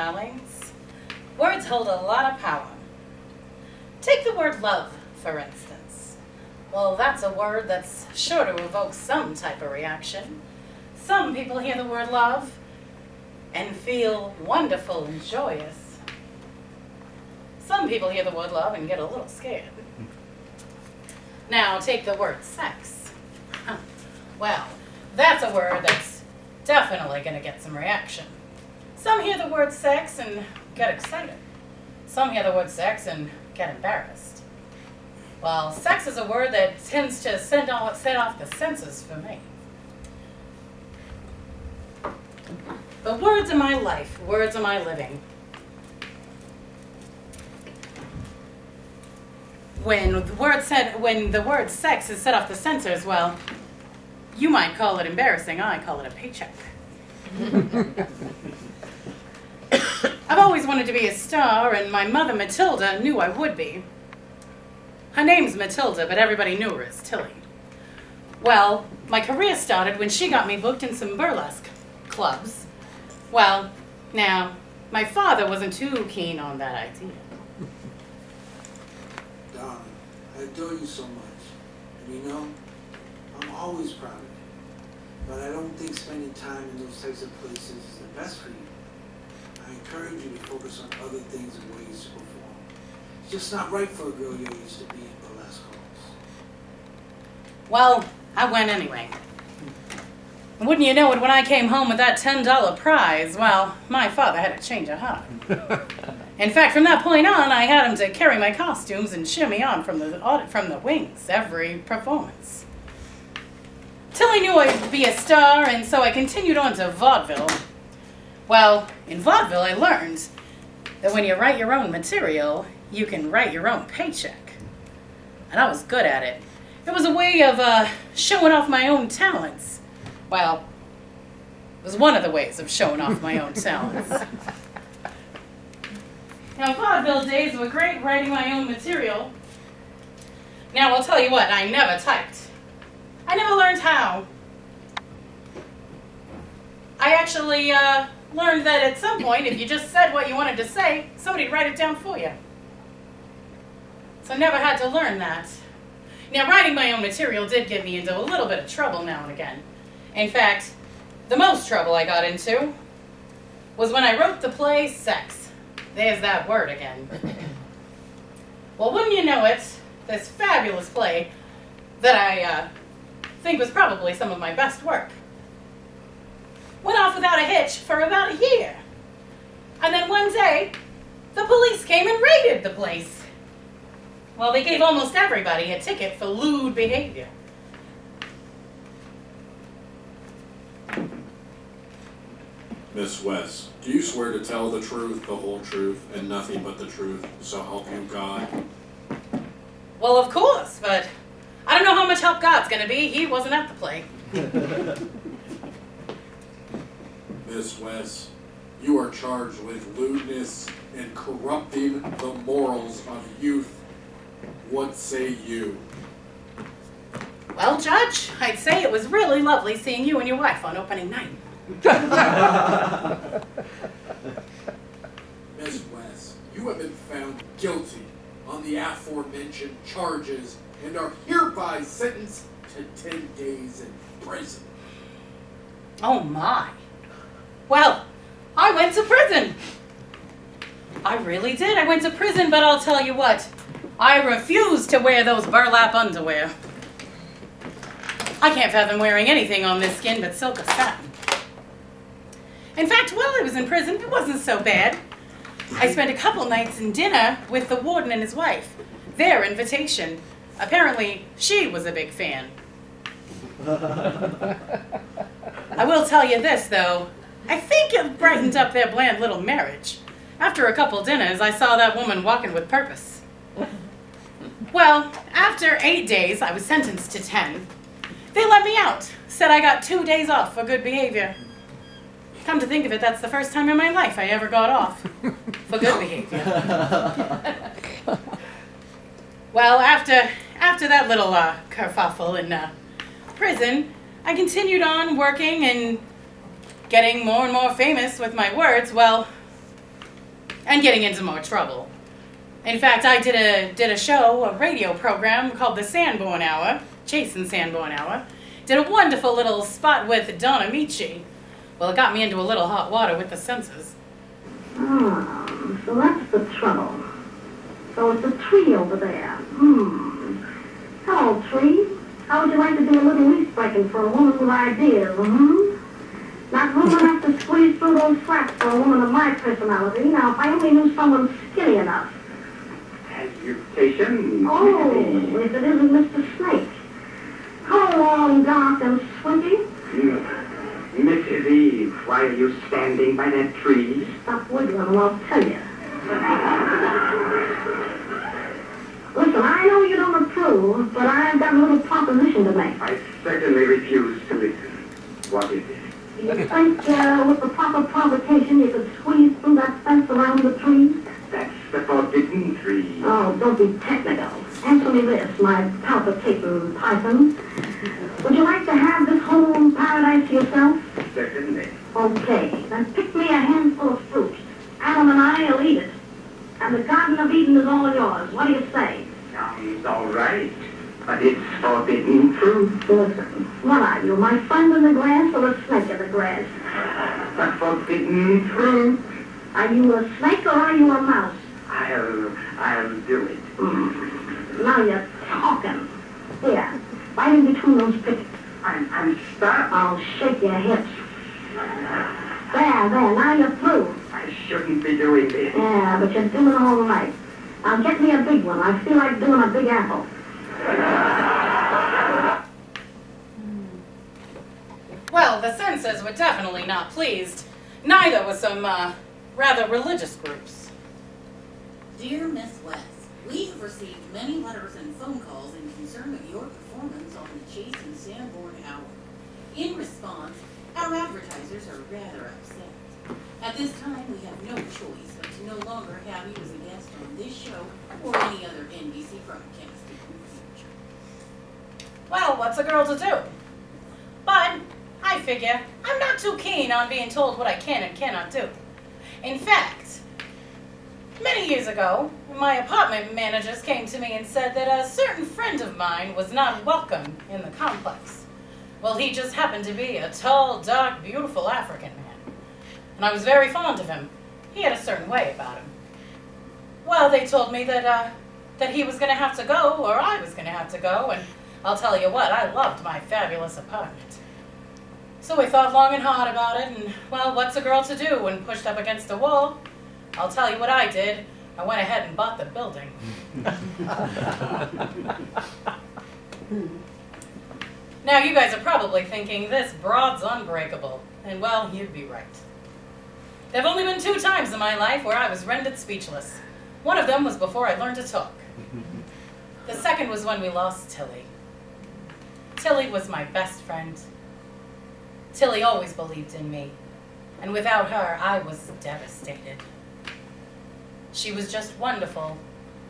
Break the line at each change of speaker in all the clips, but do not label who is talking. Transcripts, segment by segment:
darlings. Words hold a lot of power. Take the word love, for instance. Well, that's a word that's sure to evoke some type of reaction. Some people hear the word love and feel wonderful and joyous. Some people hear the word love and get a little scared. Now, take the word sex. Well, that's a word that's definitely going to get some reaction. Some hear the word sex and get excited. Some hear the word sex and get embarrassed. Well, sex is a word that tends to set off the senses for me. But words are my life, words are my living. When the word sex is set off the censors, well, you might call it embarrassing, I call it a paycheck. I've always wanted to be a star, and my mother, Matilda, knew I would be. Her name's Matilda, but everybody knew her as Tilly. Well, my career started when she got me booked in some burlesque clubs. Well, now, my father wasn't too keen on that idea.
Darling, I adore you so much. And you know, I'm always proud of you. But I don't think spending time in those types of places is the best for you. I encourage you to focus on other things and ways to perform. It's just not right for a girl your age to be in burlesque halls.
Well, I went anyway. And wouldn't you know it, when I came home with that $10 prize, well, my father had a change of heart. In fact, from that point on, I had him to carry my costumes and shimmy on from the wings every performance. Till I knew I'd be a star, and so I continued on to vaudeville. Well, in vaudeville, I learned that when you write your own material, you can write your own paycheck. And I was good at it. It was a way of showing off my own talents. Well, it was one of the ways of showing off my own talents. Now, vaudeville days were great writing my own material. Now, I'll tell you what, I never typed. I never learned how. I actually learned that at some point, if you just said what you wanted to say, somebody'd write it down for you. So I never had to learn that. Now, writing my own material did get me into a little bit of trouble now and again. In fact, the most trouble I got into was when I wrote the play Sex. There's that word again. Well, wouldn't you know it, this fabulous play that I think was probably some of my best work went off without a hitch for about a year. And then one day, the police came and raided the place. Well, they gave almost everybody a ticket for lewd behavior.
Miss West, do you swear to tell the truth, the whole truth, and nothing but the truth, so help you God?
Well, of course, but I don't know how much help God's gonna be. He wasn't at the play.
Miss West, you are charged with lewdness and corrupting the morals of youth. What say you?
Well, Judge, I'd say it was really lovely seeing you and your wife on opening night.
Miss West, you have been found guilty on the aforementioned charges and are hereby sentenced to 10 days in prison.
Oh my. Well, I went to prison. I really did. I went to prison, but I'll tell you what. I refuse to wear those burlap underwear. I can't fathom wearing anything on this skin but silk or satin. In fact, while I was in prison, it wasn't so bad. I spent a couple nights in dinner with the warden and his wife. Their invitation. Apparently, she was a big fan. I will tell you this, though. I think it brightened up their bland little marriage. After a couple dinners, I saw that woman walking with purpose. Well, after 8 days, I was sentenced to 10. They let me out, said I got 2 days off for good behavior. Come to think of it, that's the first time in my life I ever got off for good behavior. Well, after that little kerfuffle in prison, I continued on working and getting more and more famous with my words. Well, and getting into more trouble. In fact, I did a show, a radio program called the Sanborn Hour, Jason Sanborn Hour. Did a wonderful little spot with Donna Michi. Well, it got me into a little hot water with the censors.
Oh, so that's the trouble. So it's a tree over there. Hello, tree. How would you like to do a little lease breaking for a woman with ideas, Not woman enough to squeeze through those slats for a woman of my personality. Now, if I only knew someone skinny enough.
Salutation.
Oh, if it isn't Mr. Snake. How long, dark and swimpy?
Mrs. Eve, why are you standing by that tree?
Stop wiggling and I'll tell you. Listen, I know you don't approve, but I've got a little proposition to make.
I certainly refuse to listen. What is it?
Do you think with the proper provocation you could squeeze through that fence around the tree?
That's the forbidden tree.
Oh, don't be technical. Answer me this, my palpitating python. Would you like to have this whole paradise to yourself?
Certainly.
Okay, then pick me a handful of fruit. Adam and I'll eat it. And the Garden of Eden is all yours. What do you say?
Sounds all right, but it's forbidden fruit.
Listen, what are you, my friend in the grass or a snake in the grass?
The forbidden fruit.
Are you a snake or are you a mouse?
I'll do it.
Now you're talking. Here, right in between those pickets.
I'm stuck.
I'll shake your hips. There, now you're through.
I shouldn't be doing this.
Yeah, but you're doing all right. Now get me a big one. I feel like doing a big apple.
Well, the censors were definitely not pleased. Neither were some, rather religious groups.
Dear Miss West, we have received many letters and phone calls in concern of your performance on the Chase and Sanborn Hour. In response, our advertisers are rather upset. At this time, we have no choice but to no longer have you as a guest on this show or any other NBC broadcast in the future.
Well, what's a girl to do? But I figure I'm not too keen on being told what I can and cannot do. In fact, many years ago, my apartment managers came to me and said that a certain friend of mine was not welcome in the complex. Well, he just happened to be a tall, dark, beautiful African man. And I was very fond of him. He had a certain way about him. Well, they told me that he was going to have to go, or I was going to have to go, and I'll tell you what, I loved my fabulous apartment. So we thought long and hard about it, and, well, what's a girl to do when pushed up against a wall? I'll tell you what I did. I went ahead and bought the building. Now, you guys are probably thinking, this broad's unbreakable. And, well, you'd be right. There have only been 2 times in my life where I was rendered speechless. One of them was before I learned to talk. The second was when we lost Tilly. Tilly was my best friend. Tilly always believed in me. And without her, I was devastated. She was just wonderful,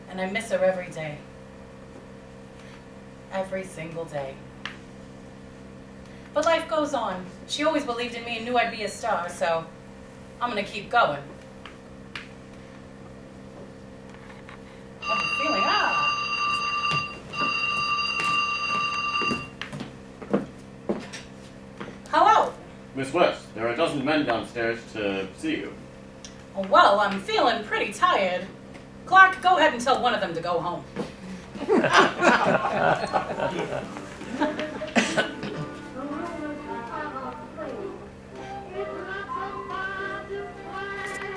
and I miss her every day. Every single day. But life goes on. She always believed in me and knew I'd be a star, so I'm gonna keep going. I have a feeling, Hello.
Miss West, there are a dozen men downstairs to see you.
Well, I'm feeling pretty tired. Clark, go ahead and tell one of them to go home.